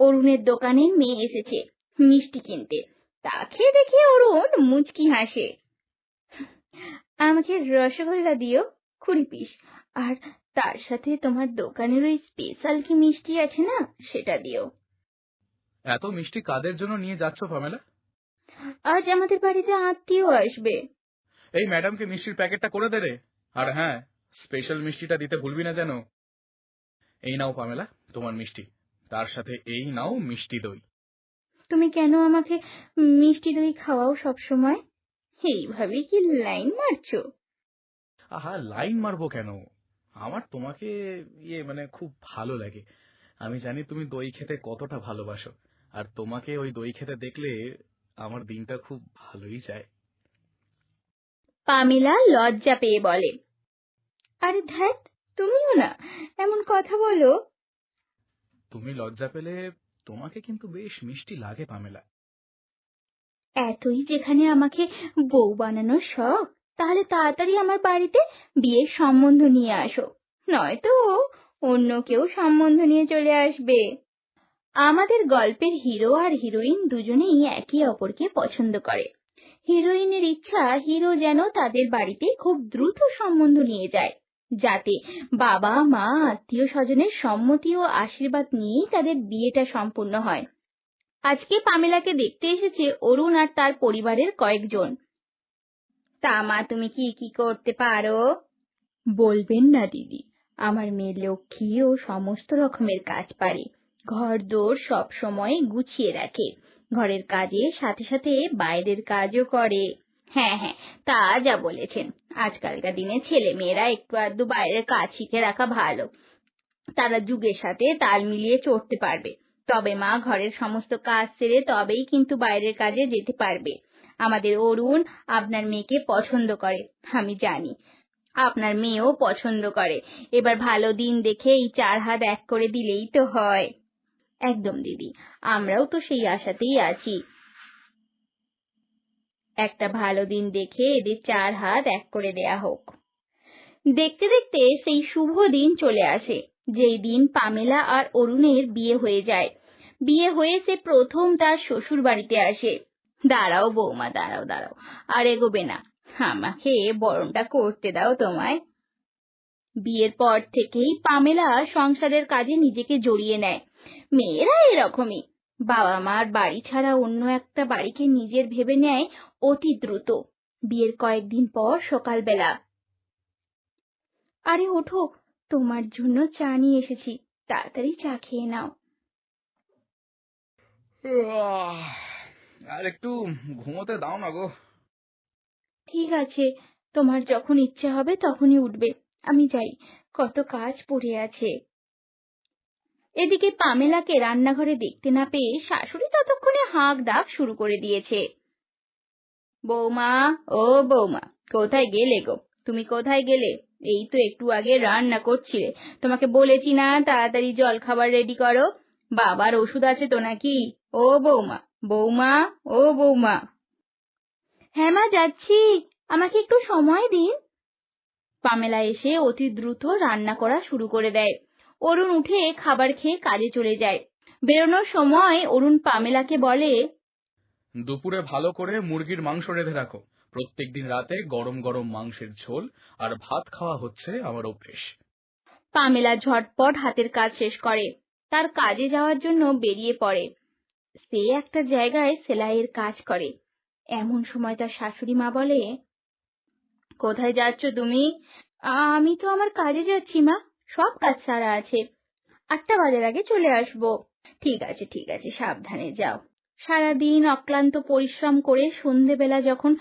অরুণের দোকানে মেয়ে এসেছে মিষ্টি কিনতে। তাকে দেখে অরুণ মুচকি হাসে। আমাকে রসগোল্লা দিও 20 পিস, আর তার সাথে তোমার দোকানের ওই স্পেশাল কি মিষ্টি আছে না, সেটা দিও। এত মিষ্টি কাদের জন্য নিয়ে যাচ্ছ পামেলা? আজ আমাদের বাড়িতে আত্মীয় আসবে। এই ম্যাডামকে মিষ্টির প্যাকেটটা করে দে রে। আর হ্যাঁ, স্পেশাল মিষ্টিটা দিতে ভুলবি না যেন। এই নাও পামেলা তোমার মিষ্টি, তার সাথে এই নাও মিষ্টি দই। তুমি কেন আমাকে মিষ্টি দই খাওয়াও সব সময়? এইভাবে কি লাইন মারছো? আহা, লাইন মারবো কেন? আমার তোমাকে খুব ভালো লাগে। আমি জানি তুমি দই খেতে কতটা ভালোবাসো, আর তোমাকে ওই দই খেতে দেখলে আমার দিনটা খুব ভালোই যায়। পামেলা লজ্জা পেয়ে বলে, আরে ধ্যাত, তুমিও না এমন কথা বলো। তুমি লজ্জা পেলে তোমাকে কিন্তু বেশ মিষ্টি লাগে পামেলা। এতই যেখানে আমাকে বউ বানানোর শখ, তাহলে তাড়াতাড়ি আমার বাড়িতে বিয়ের সম্বন্ধ নিয়ে আসো, নয়তো অন্য কেউ সম্বন্ধ নিয়ে চলে আসবে। আমাদের গল্পের হিরো আর হিরোইন দুজনেই একে অপরকে পছন্দ করে। হিরোইনের ইচ্ছা হিরো যেন তাদের বাড়িতে খুব দ্রুত সম্বন্ধ নিয়ে যায়, যাতে বাবা মা আত্মীয় স্বজনের সম্মতি ও আশীর্বাদ নিয়েই তাদের বিয়েটা সম্পূর্ণ হয়। আজকে পামেলাকে দেখতে এসেছে অরুণ আর তার পরিবারের কয়েকজন। তা মা, তুমি কি কি করতে পারো? বলবেন না দিদি, আমার মেয়ে লক্ষ্মী ও সমস্ত রকমের কাজ পারে। ঘর দোর সব সময় গুছিয়ে রাখে, ঘরের কাজের সাথে সাথে বাইরের কাজও করে। হ্যাঁ হ্যাঁ, তা যা বলেছেন। আজকালকার দিনে ছেলে মেয়েরা একটু আধটু বাইরের কাজ শিখে রাখা ভালো, তারা যুগের সাথে তাল মিলিয়ে চড়তে পারবে। তবে মা, ঘরের সমস্ত কাজ সেরে তবেই কিন্তু বাইরের কাজে যেতে পারবে। আমাদের অরুণ আপনার মেয়েকে পছন্দ করে, আমি জানি আপনার মেয়েও পছন্দ করে। এবার ভালো দিন দেখে এই 4 হাত এক করে দিলেই তো হয়। একদম দিদি, আমরাও তো সেই আশাতেই আছি। একটা ভালো দিন দেখে এদের 4 হাত এক করে দেয়া হোক। দেখতে দেখতে সেই শুভ দিন চলে আসে, যেই দিন পামেলা আর অরুণের বিয়ে হয়ে যায়। বিয়ে হয়ে সে প্রথম তার শ্বশুর বাড়িতে আসে। দাঁড়াও বৌমা, দাঁড়াও দাঁড়াও, আর এগোবে না, আমাকে বরণটা করতে দাও তোমায়। বিয়ের পর থেকেই পামেলা সংসারের কাজে নিজেকে জড়িয়ে নেয়। মেয়েরা এরকমই, বাবা মার বাড়ি ছাড়া অন্য একটা বাড়িকে নিজের ভেবে নেয় অতি দ্রুত। বিয়ের কয়েকদিন পর সকালবেলা, আরে ওঠো, তোমার জন্য চা নিয়ে এসেছি, তাড়াতাড়ি চা খেয়ে নাও। আর একটু ঘুমোতে দাও না গো। ঠিক আছে, তোমার যখন ইচ্ছে হবে তখনই উঠবে, আমি যাই, কত কাজ পড়ে আছে। এদিকে পামেলাকে রান্নাঘরে দেখতে না পেয়ে শাশুড়ি ততক্ষণে হাঁক ডাক শুরু করে দিয়েছে। বৌমা, ও বৌমা, কোথায় গেলে গো? তুমি কোথায় গেলে? এই তো একটু আগে রান্না করছিলে, তোমাকে বলেছি না তাড়াতাড়ি জল খাবার রেডি করো? বাবার ওষুধ আছে তো নাকি? ও বৌমা, বৌমা, ও বৌমা। হ্যাঁ মা, যাচ্ছি, আমাকে একটু সময় দিন। পামেলা এসে অতি দ্রুত রান্না করা শুরু করে দেয়। অরুণ উঠে খাবার খেয়ে কাজে চলে যায়। বেরোনোর সময় অরুণ পামেলাকে বলে, দুপুরে ভালো করে মুরগির মাংস রেঁধে রাখো। প্রত্যেকদিন রাতে গরম গরম মাংসের ঝোল আর ভাত খাওয়া হচ্ছে আমার অভ্যেস। পামেলা ঝটপট হাতের কাজ শেষ করে তার কাজে যাওয়ার জন্য বেরিয়ে পড়ে। সে একটা জায়গায় সেলাইয়ের কাজ করে। এমন সময় তার শাশুড়ি মা বলে, কোথায় যাচ্ছ তুমি? আমি তো আমার কাজে যাচ্ছি মা, সব কাজ সারা আছে, 8টা বাজার আগে চলে আসবো। ঠিক আছে ঠিক আছে, সাবধানে যাও। সারাদিন অক্লান্ত পরিশ্রম করে সন্ধেবেলা যখন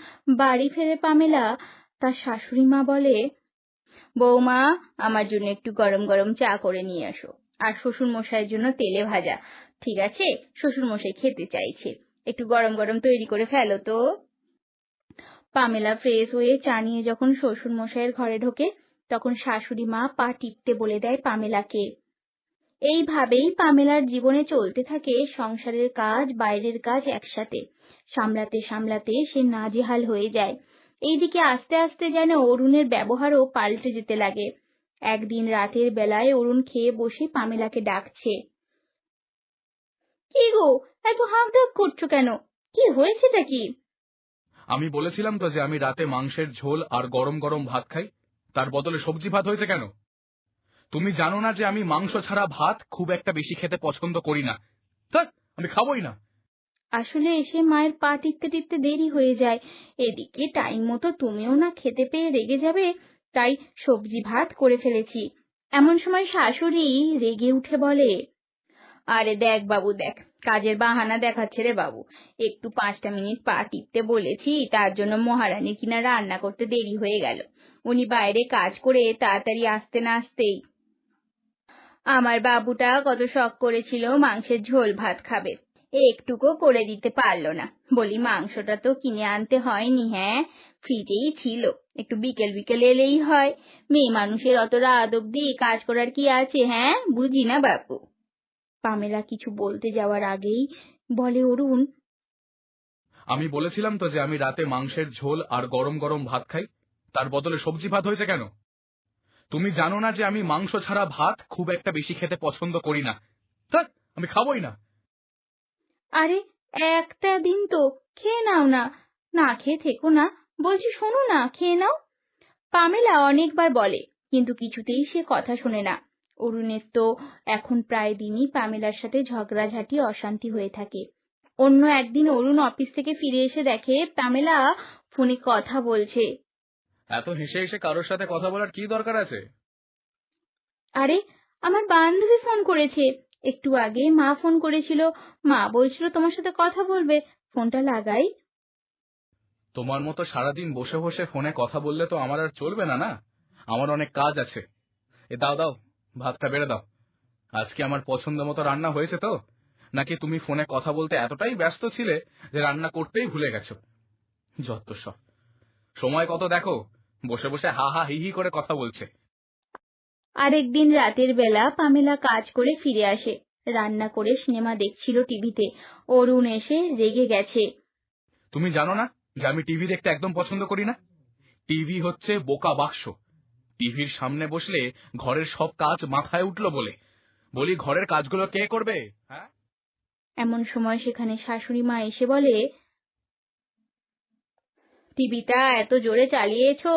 বাড়ি ফেরে পামেলা, তার শাশুড়ি মা বলে, বৌমা, আমার জন্য একটু গরম গরম চা করে নিয়ে আসো, আর শ্বশুর মশাইয়ের জন্য তেলে ভাজা। ঠিক আছে, শ্বশুর মশাই খেতে চাইছে, একটু গরম গরম তৈরি করে ফেলো তো। পামেলা ফ্রেশ হয়ে চা নিয়ে যখন শ্বশুর মশাইয়ের ঘরে ঢোকে, তখন শাশুড়ি মা পা টিপতে বলে দেয় পামেলাকে। এইভাবেই পামেলার জীবনে চলতে থাকে সংসারের কাজ বাইরের কাজ একসাথে। সামলাতে সামলাতে সে নাজেহাল হয়ে যায়। এইদিকে আস্তে আস্তে যেন অরুণের ব্যবহারও পাল্টে যেতে লাগে। একদিন রাতের বেলায় অরুণ খেয়ে বসে পামেলাকে ডাকছে। গো, এত হাঁকডাক করছো কেন? কি হয়েছেটা কি? আমি বলেছিলাম তো যে আমি রাতে মাংসের ঝোল আর গরম গরম ভাত খাই, তার বদলে সবজি ভাত হয়েছে কেন? তুমি জানো না যে আমি মাংস ছাড়া ভাত খুব একটা বেশি খেতে পছন্দ করি না? ধ্যাৎ, আমি খাবোই না। আসলে এসে মায়ের পা টিপতে টিপতে দেরি হয়ে যায়। এদিকে টাইম মতো তুমিও না খেতে পেয়ে রেগে যাবে, তাই সবজি ভাত করে ফেলেছি। এমন সময় শাশুড়ি রেগে উঠে বলে, আরে দেখ বাবু দেখ, কাজের বাহানা দেখাচ্ছে রে বাবু। একটু 5টা মিনিট পা টিপতে বলেছি, তার জন্য মহারানী কিনা রান্না করতে দেরি হয়ে গেল। উনি বাইরে কাজ করে তাড়াতাড়ি আসতে না আসতেই আমার বাবুটা কত শখ করেছিল মাংসের ঝোল ভাত খাবে, একটুকু করে দিতে পারলো না। বলি মাংসটা তো কিনে আনতে হয়নি, হ্যাঁ, ফ্রিজেই ছিল, একটু বিকেল বিকেল এলেই হয়। মেয়ে মানুষের অত রাত অব্দি কাজ করার কি আছে, হ্যাঁ, বুঝি না বাপু। পামেলা কিছু বলতে যাওয়ার আগেই বলে অরুণ, আমি বলেছিলাম তো যে আমি রাতে মাংসের ঝোল আর গরম গরম ভাত খাই, তার বদলে সবজি ভাত হয়েছে কেন? তুমি জানো না যে আমি মাংস ছাড়া ভাত খুব একটা বেশি খেতে পছন্দ করি না? ধ্যাৎ, আমি খাবোই না। আরে একটা দিন তো খেয়ে নাও না, না খেয়ে থেকো না, বলছি শোনো না, খেয়ে নাও। পামেলা অনেকবার বলে, কিন্তু কিছুতেই সে কথা শোনে না। অরুণের তো এখন প্রায় দিনই পামেলার সাথে ঝগড়াঝাটি অশান্তি হয়ে থাকে। অন্য একদিন অরুণ অফিস থেকে ফিরে এসে দেখে পামেলা ফোনে কথা বলছে। এত হেসে হেসে কারোর সাথে কথা বলার কি দরকার আছে? আরে, আমার বান্ধবী ফোন করেছে, একটু আগে মা ফোন করেছিল, মা বলছিল তোমার সাথে কথা বলবে, ফোনটা লাগাই। তোমার মতো সারাদিন বসে বসে ফোনে কথা বললে তো আমার আর চলবে না, না? আমার অনেক কাজ আছে। দাও দাও, ভাতটা বেড়ে দাও। আজকে আমার পছন্দ মতো রান্না হয়েছে তো? নাকি তুমি ফোনে কথা বলতে এতটাই ব্যস্ত ছিলে যে রান্না করতেই ভুলে গেছো? যত সব। সময় কত দেখো, বসে বসে হা হা হি হি করে কথা বলছে। আরেকদিন রাতের বেলা পামেলা কাজ করে ফিরে আসে, রান্না করে সিনেমা দেখছিল টিভিতে। অরুণ এসে রেগে গেছে। তুমি জানো না যে আমি টিভি দেখতে একদম পছন্দ করি না? টিভি হচ্ছে বোকা বাক্স। টিভির সামনে বসলে ঘরের সব কাজ মাথায় উঠলো বলে। বলি, ঘরের কাজগুলো কে করবে? হ্যাঁ, এমন সময় সেখানে শাশুড়ি মা এসে বলে, টিভিটা এত জোরে চালিয়েছো,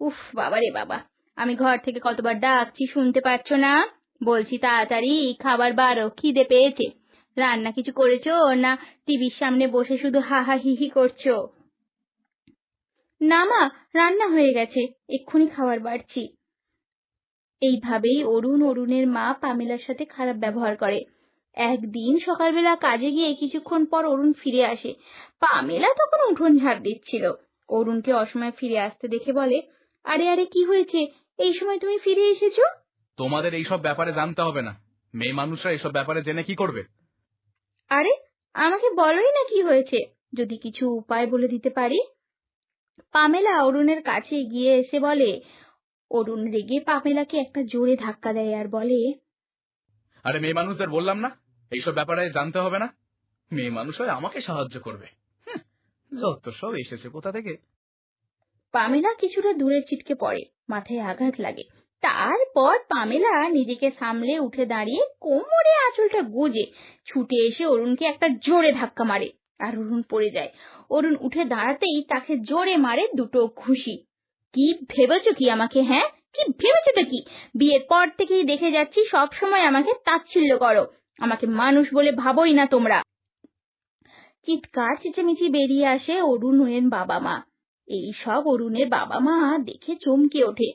উফ বাবা রে বাবা, আমি ঘর থেকে কতবার ডাকছি, শুনতে পাচ্ছ না? বলছি তাড়াতাড়ি খাবার বাড়ো, খিদে পেয়েছে। রান্না কিছু করেছো না টিভির সামনে বসে শুধু হা হা হি হি করছো? না মা, রান্না হয়ে গেছে, এক্ষুনি খাবার বাড়ছি। এইভাবেই অরুণের মা পামেলার সাথে খারাপ ব্যবহার করে। একদিন সকালবেলা কাজে গিয়ে কিছুক্ষণ পর অরুণ ফিরে আসে। পামেলা তখন উঠোন ঝাড় দিচ্ছিল। অরুণকে অসময়ে ফিরে আসতে দেখে বলে, আরে আরে কি হয়েছে, এই সময় তুমি ফিরে এসেছো? তোমাদের এইসব ব্যাপারে জানতে হবে না। মেয়ে মানুষরা এইসব ব্যাপারে জেনে কি করবে? আরে, আমাকে বলোই না কি হয়েছে, যদি কিছু উপায় বলে দিতে পারি। পামেলা অরুণের কাছে এগিয়ে এসে বলে। অরুণ রেগে পামেলাকে একটা জোরে ধাক্কা দেয় আর বলে, আরে, মেয়ে মানুষদের বললাম না এইসব ব্যাপারে জানতে হবে না। মেয়ে মানুষ হয় আমাকে সাহায্য করবে? হুঁ, যত সব এসেছে কোথা থেকে। পামেলা কিছুটা দূরে ছিটকে পড়ে, মাথায় আঘাত লাগে। তারপর পামেলা নিজেকে সামলে উঠে দাঁড়িয়ে কোমরে আঁচলটা গুজে ছুটে এসে অরুণকে একটা জোরে ধাক্কা মারে, আর অরুণ পড়ে যায়। অরুণ উঠে দাঁড়াতেই তাকে জোরে মারে দুটো ঘুষি। কি ভেবেছো কি আমাকে, হ্যাঁ, কি ভেবেছোটা কি? বিয়ের পর থেকেই দেখে যাচ্ছি সব সময় আমাকে তাচ্ছিল্য করো, আমাকে মানুষ বলে ভাবোই না তোমরা। চিৎকার চেঁচামেচি বেরিয়ে আসে অরুণের বাবা মা। এই সব অরুণের বাবা মা দেখে চমকে ওঠে।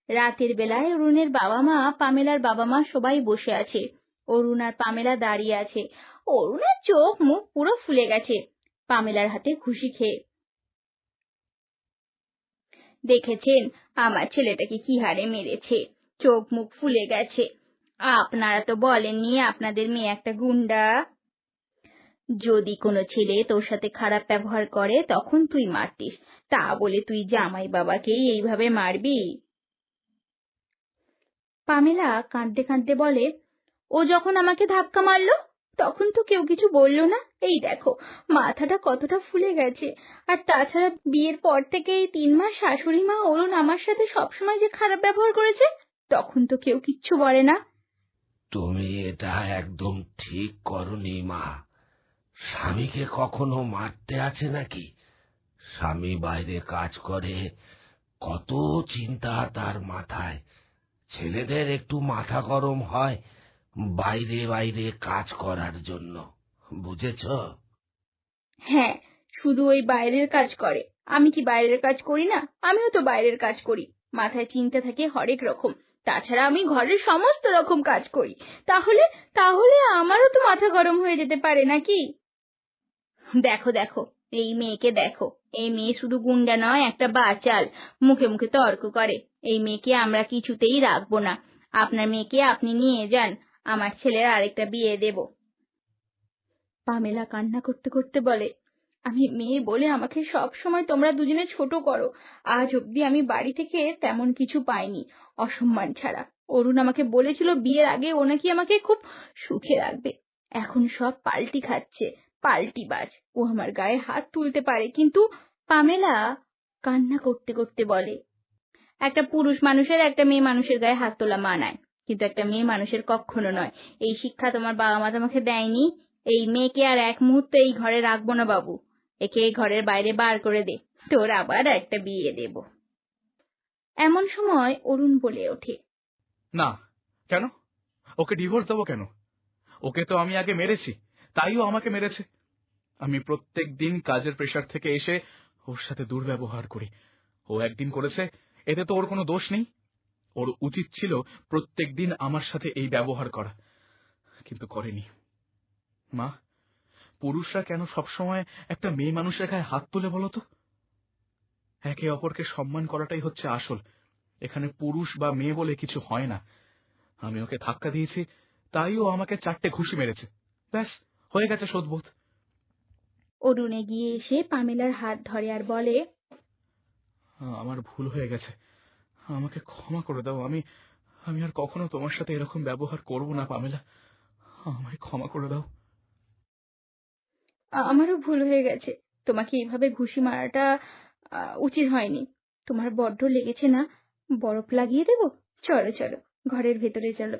রাতের বেলায় অরুণের বাবা মা, পামেলার বাবা মা সবাই বসে আছে। অরুণ আর পামেলা দাঁড়িয়ে আছে। অরুণের চোখ মুখ পুরো ফুলে গেছে পামেলার হাতে ঘুষি খেয়ে। দেখেছেন আমার ছেলেটাকে কি হারে মেরেছে, চোখ মুখ ফুলে গেছে। আপনারা তো বলেননি আপনাদের মেয়ে একটা গুন্ডা। যদি কোনো ছেলে তোর সাথে খারাপ ব্যবহার করে তখন তুই মারতিস, তা বলে তুই জামাই বাবাকেই এইভাবে মারবি? পামেলা কাঁদতে কাঁদতে বলে, ও যখন আমাকে ধাক্কা মারলো তখন তো কেউ কিছু বললো না, এই দেখো মাথাটা কতটা ফুলে গেছে। আর তাছাড়া বিয়ের পর থেকে এই 3 মাস শাশুড়ি মা অরুণ আমার সাথে সবসময় যে খারাপ ব্যবহার করেছে, তখন তো কেউ কিচ্ছু বলে না। তুমি এটা একদম ঠিক করনি মা। স্বামীকে কখনো মারতে আছে নাকি? স্বামী বাইরে কাজ করে, কত চিন্তা তার মাথায়। ছেলেদের একটু মাথা গরম হয় বাইরে বাইরে কাজ করার জন্য, বুঝেছ? হ্যাঁ, শুধু ওই বাইরের কাজ করে। আমি কি বাইরের কাজ করি না? আমিও তো বাইরের কাজ করি। মাথায় চিন্তা থাকে হরেক রকম। তাছাড়া আমি ঘরের সমস্ত রকম কাজ করি। তাহলে তাহলে আমারও তো মাথা গরম হয়ে যেতে পারে নাকি? দেখো দেখো, এই মেয়েকে দেখো। এই মেয়ে শুধু গুন্ডা নয়, একটা বাচাল। মুখে মুখে তর্ক করে। এই মেয়েকে আমরা কিছুতেই রাখবো না। আপনার মেয়েকে আপনি নিয়ে যান। আমার ছেলের আরেকটা বিয়ে দেব। পামেলা কান্না করতে করতে বলে, আমি মেয়ে বলে আমাকে সব সময় তোমরা দুজনে ছোট করো। আজ অব্দি আমি বাড়ি থেকে তেমন কিছু পাইনি, অসম্মান ছাড়া। অরুণ আমাকে বলেছিল বিয়ের আগে ও নাকি আমাকে খুব সুখে রাখবে। এখন সব পাল্টি খাচ্ছে, পাল্টিবাজ। ও আমার গায়ে হাত তুলতে পারে, কিন্তু পামেলা কান্না করতে করতে বলে, একটা পুরুষ মানুষের একটা মেয়ে মানুষের গায়ে হাত তোলা মানায়, কিন্তু একটা মেয়ে মানুষের কখনো নয়। এই শিক্ষা তোমার বাবা মা তোমাকে দেয়নি? এই মেয়েকে আর এক মুহূর্ত এই ঘরে রাখবো না বাবু। একে এই ঘরের বাইরে বার করে দে, তোর আবার একটা বিয়ে দেব। এমন সময় অরুণ বলে ওঠে, না। কেন? ওকে ডিভোর্স দেবো কেন? ওকে তো আমি আগে মেরেছি, তাইও আমাকে মেরেছে। আমি প্রত্যেক দিন কাজের প্রেশার থেকে এসে ওর সাথে দুর্ব্যবহার করি। ও একদিন করেছে, এতে তো ওর কোনো দোষ নেই। ওর উচিত ছিল প্রত্যেক দিন আমার সাথে এই ব্যবহার করা, কিন্তু করেনি। মা, পুরুষরা কেন সবসময় একটা মেয়ে মানুষের গায়ে হাত তুলে বলো তো? একে অপরকে সম্মান করাটাই হচ্ছে আসল। এখানে পুরুষ বা মেয়ে বলে কিছু হয় না। আমি ওকে ধাক্কা দিয়েছি, তাই ও আমাকে 4টে ঘুষি মেরেছে। ব্যাস, হয়ে গেছে শোধবোধ। অরুণ এগিয়ে এসে পামেলার হাত ধরে আর বলে, আমার ভুল হয়ে গেছে, আমাকে ক্ষমা করে দাও। আমি আমি আর কখনো তোমার সাথে এরকম ব্যবহার করব না পামেলা। আমায় ক্ষমা করে দাও। আমারও ভুল হয়ে গেছে। তোমাকে এইভাবে ঘুষি মারাটা উচিত হয়নি। তোমার বড্ড লেগেছে না? বরফ লাগিয়ে দেবো? চলো চলো, ঘরের ভেতরে চলো।